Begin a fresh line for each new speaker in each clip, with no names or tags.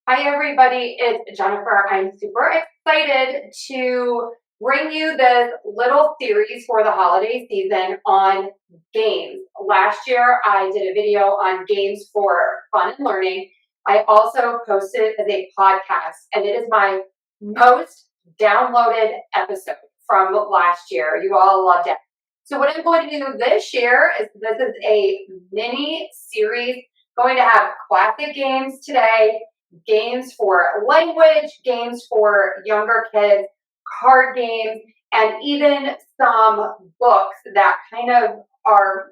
Hi everybody, it's Jennifer. I'm super excited to bring you this little series for the holiday season on games. Last year I did a video on games for fun and learning. I also posted it as a podcast, and it is my most downloaded episode from last year. You all loved it. So what I'm going to do this year is this is a mini series going to have classic games today, games for language, games for younger kids, card games, and even some books that kind of are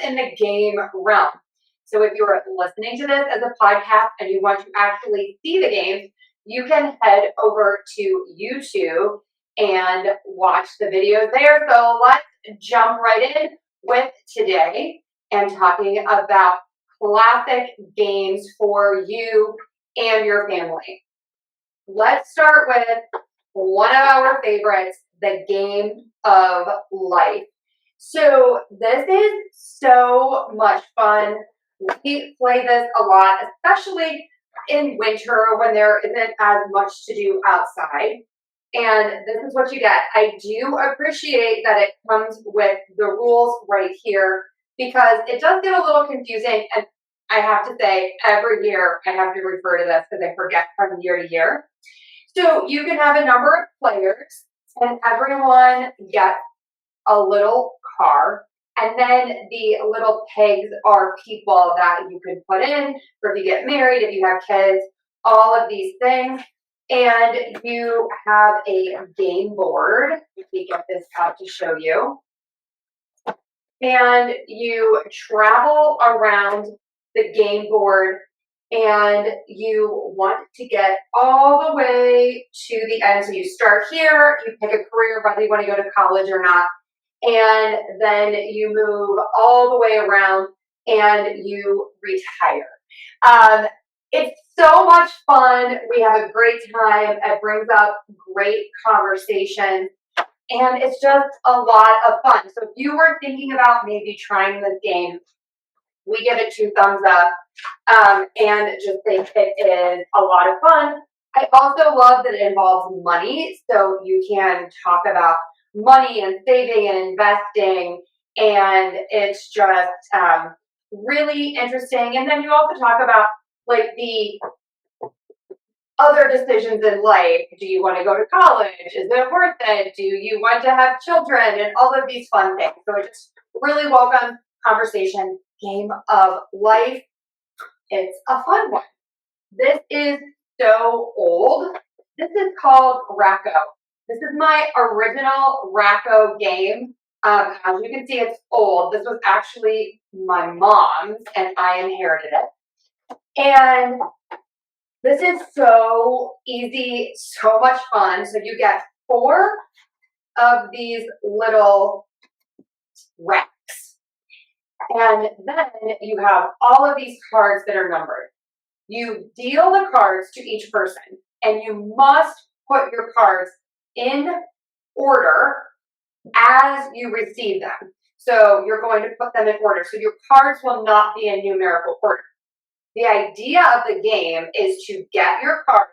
in the game realm. So if you're listening to this as a podcast and you want to actually see the games, you can head over to YouTube and watch the videos there. So let's jump right in with today and talking about classic games for you and your family. Let's start with one of our favorites, the game of life. So this is so much fun. We play this a lot, especially in winter when there isn't as much to do outside. And this is what you get. I do appreciate that it comes with the rules right here because it does get a little confusing. And I have to say, every year I have to refer to this because I forget from year to year. So you can have a number of players and everyone gets a little car. And then the little pegs are people that you can put in for if you get married, if you have kids, all of these things. And you have a game board. Let me get this out to show you. And you travel around the game board and you want to get all the way to the end. So you start here, you pick a career, whether you want to go to college or not. And then you move all the way around and you retire. It's so much fun. We have a great time. It brings up great conversation. And it's just a lot of fun. So if you were thinking about maybe trying this game, we give it 2 thumbs up and just think it is a lot of fun. I also love that it involves money. So you can talk about money and saving and investing. And it's just really interesting. And then you also talk about like the other decisions in life. Do you want to go to college? Is it worth it? Do you want to have children? And all of these fun things. So it's just really welcome conversation. Game of life. It's a fun one. This is so old. This is called Racco. This is my original Racco game. As you can see, it's old. This was actually my mom's and I inherited it. And this is so easy, so much fun. So you get 4 of these little racks. And then you have all of these cards that are numbered. You deal the cards to each person, and you must put your cards in order as you receive them. So you're going to put them in order. So your cards will not be in numerical order. The idea of the game is to get your cards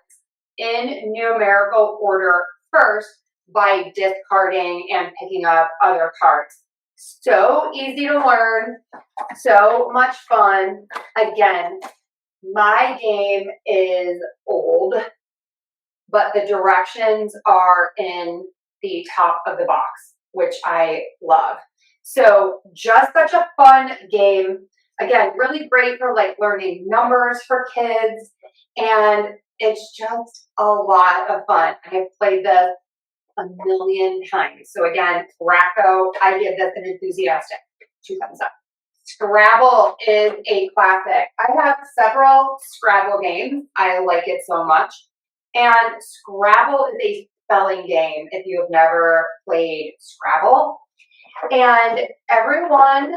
in numerical order first by discarding and picking up other cards. So easy to learn, so much fun. Again, my game is old, but the directions are in the top of the box, which I love. So just such a fun game. Again, really great for like learning numbers for kids. And it's just a lot of fun. I have played this a million times. So again, Racco, I give this an enthusiastic 2 thumbs up. Scrabble is a classic. I have several Scrabble games. I like it so much. And Scrabble is a spelling game if you have never played Scrabble. And everyone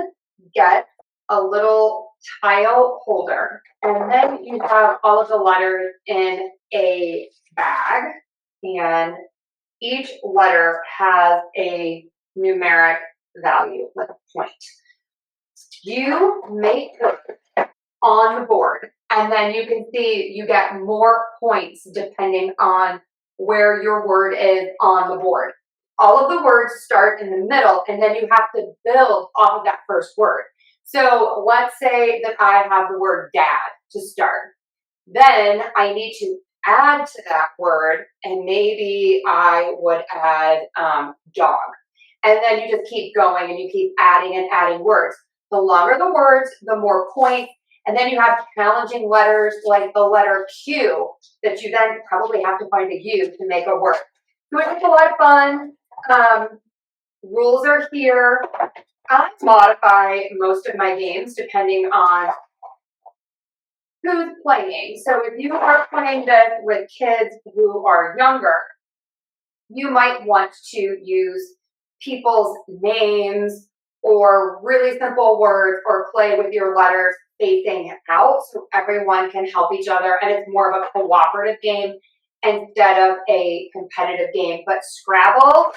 gets a little tile holder. And then you have all of the letters in a bag. And each letter has a numeric value, like a point. You make on the board. And then you can see you get more points depending on where your word is on the board. All of the words start in the middle, and then you have to build off of that first word. So let's say that I have the word dad to start. Then I need to add to that word, and maybe I would add dog. And then you just keep going and you keep adding and adding words. The longer the words, the more points. And then you have challenging letters like the letter Q that you then probably have to find a U to make a word. So it's a lot of fun. Rules are here. I modify most of my games depending on who's playing. So if you are playing this with kids who are younger, you might want to use people's names or really simple words or play with your letters facing out so everyone can help each other and it's more of a cooperative game instead of a competitive game. But Scrabble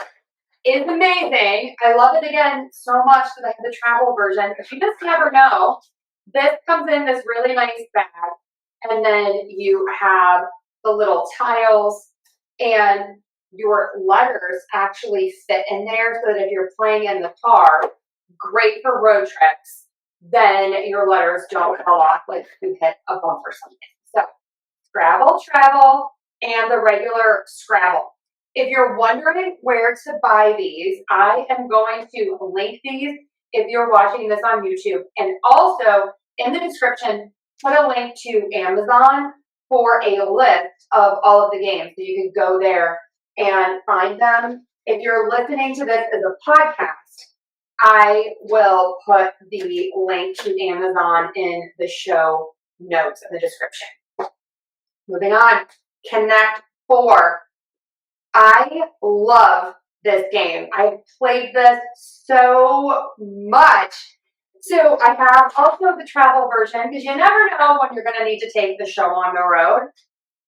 is amazing. I love it again so much that I have the travel version. But you just never know. This comes in this really nice bag, and then you have the little tiles, and your letters actually fit in there so that if you're playing in the car, great for road trips, then your letters don't fall off like you hit a bump or something. So Scrabble, travel, and the regular Scrabble. If you're wondering where to buy these, I am going to link these if you're watching this on YouTube. And also in the description, put a link to Amazon for a list of all of the games. So you can go there and find them. If you're listening to this as a podcast, I will put the link to Amazon in the show notes in the description. Moving on, Connect 4. I love this game. I've played this so much. So I have also the travel version because you never know when you're going to need to take the show on the road.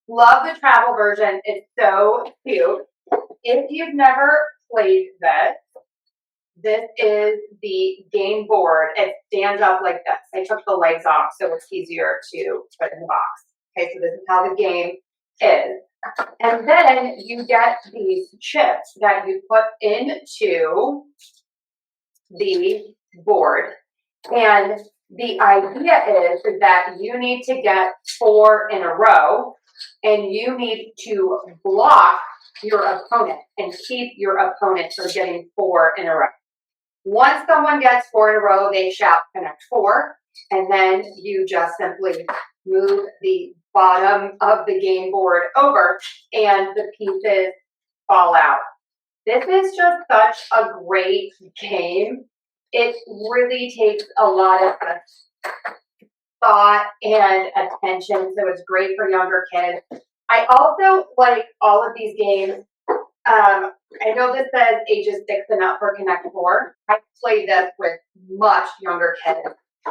Love the travel version. It's so cute. If you've never played this, this is the game board. It stands up like this. I took the legs off so it's easier to put in the box. Okay, so this is how the game is. And then you get these chips that you put into the board. And the idea is that you need to get 4 in a row, and you need to block your opponent and keep your opponent from getting 4 in a row. Once someone gets 4 in a row, they shout Connect 4, and then you just simply move the bottom of the game board over and the pieces fall out. This is just such a great game. It really takes a lot of thought and attention, so it's great for younger kids. I also like all of these games. I know this says ages 6 and up for Connect 4. I played this with much younger kids.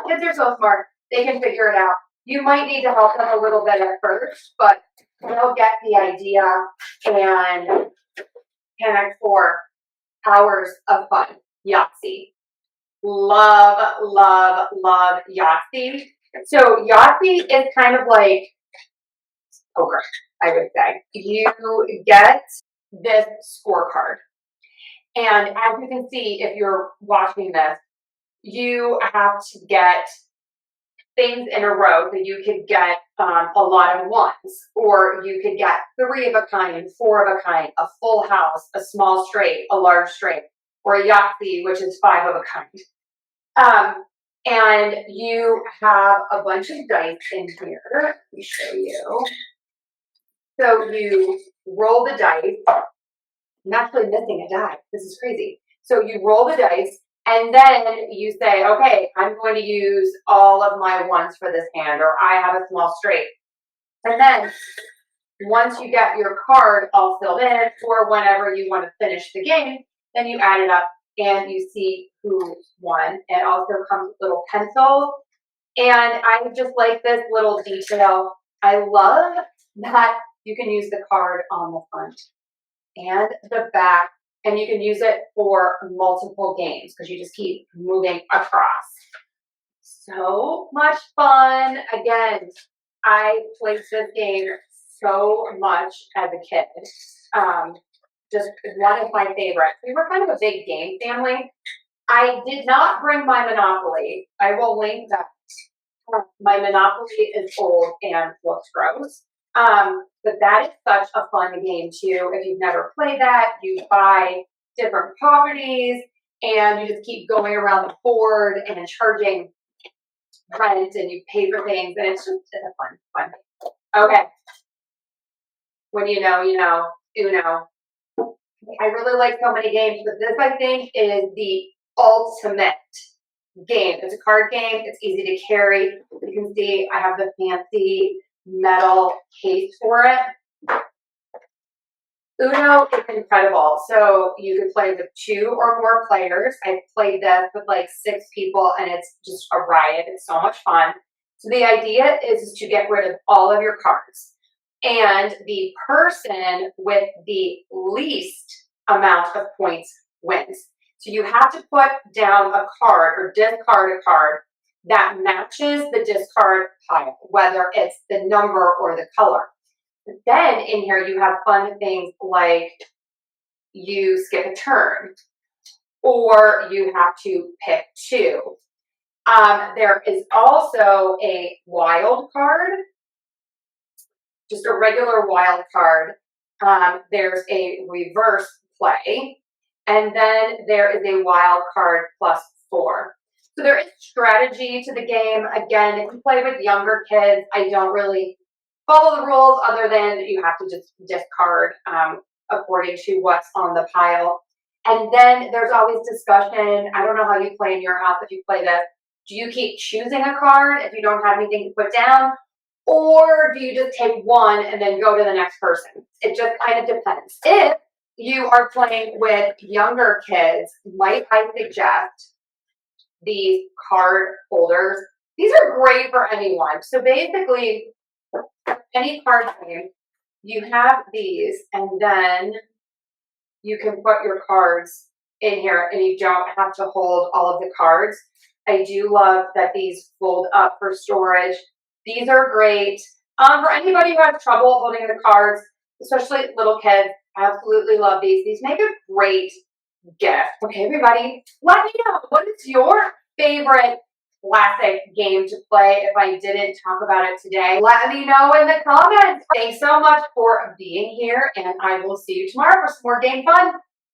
Kids are so smart, they can figure it out. You might need to help them a little bit at first, but they'll get the idea, and Connect 4 hours of fun. Yahtzee. Love, love, love Yahtzee. So Yahtzee is kind of like poker, I would say. You get this scorecard. And as you can see, if you're watching this, you have to get things in a row. So you could get a lot of ones, or you could get 3 of a kind, 4 of a kind, a full house, a small straight, a large straight, or a Yahtzee, which is 5 of a kind. And you have a bunch of dice in here. Let me show you. So you roll the dice. I'm actually missing a die. This is crazy. So you roll the dice, and then you say, okay, I'm going to use all of my ones for this hand, or I have a small straight. And then once you get your card all filled in, or whenever you want to finish the game, then you add it up and you see who won. It also comes with little pencils. And I just like this little detail. I love that you can use the card on the front and the back, and you can use it for multiple games because you just keep moving across. so much fun. Again, I played this game so much as a kid. Just one of my favorites. We were kind of a big game family. I did not bring my Monopoly. I will link that. My Monopoly is old and looks gross. But that is such a fun game too. If you've never played that, you buy different properties and you just keep going around the board and charging rent and you pay for things and it's just a fun. Okay. When you know, you know, Uno. I really like so many games, but this I think is the ultimate game. It's a card game. It's easy to carry. You can see I have the fancy metal case for it. Uno is incredible. So you can play with 2 or more players. I've played this with like 6 people and it's just a riot. It's so much fun. So the idea is to get rid of all of your cards. And the person with the least amount of points wins. So you have to put down a card or discard a card that matches the discard pile, whether it's the number or the color. But then in here you have fun things like you skip a turn or you have to pick 2. There is also a wild card, just a regular wild card. There's a reverse play, and then there is a wild card +4. So there is strategy to the game. Again, if you play with younger kids, I don't really follow the rules other than you have to just discard according to what's on the pile. And then there's always discussion. I don't know how you play in your house if you play this. Do you keep choosing a card if you don't have anything to put down? Or do you just take one and then go to the next person? It just kind of depends. If you are playing with younger kids, might I suggest these card holders? These are great for anyone. So basically, any card game, you have these, and then you can put your cards in here, and you don't have to hold all of the cards. I do love that these fold up for storage. These are great. For anybody who has trouble holding the cards, especially little kids, absolutely love these. These make a great gift. Okay, everybody, let me know, what is your favorite classic game to play if I didn't talk about it today? Let me know in the comments. Thanks so much for being here, and I will see you tomorrow for some more game fun.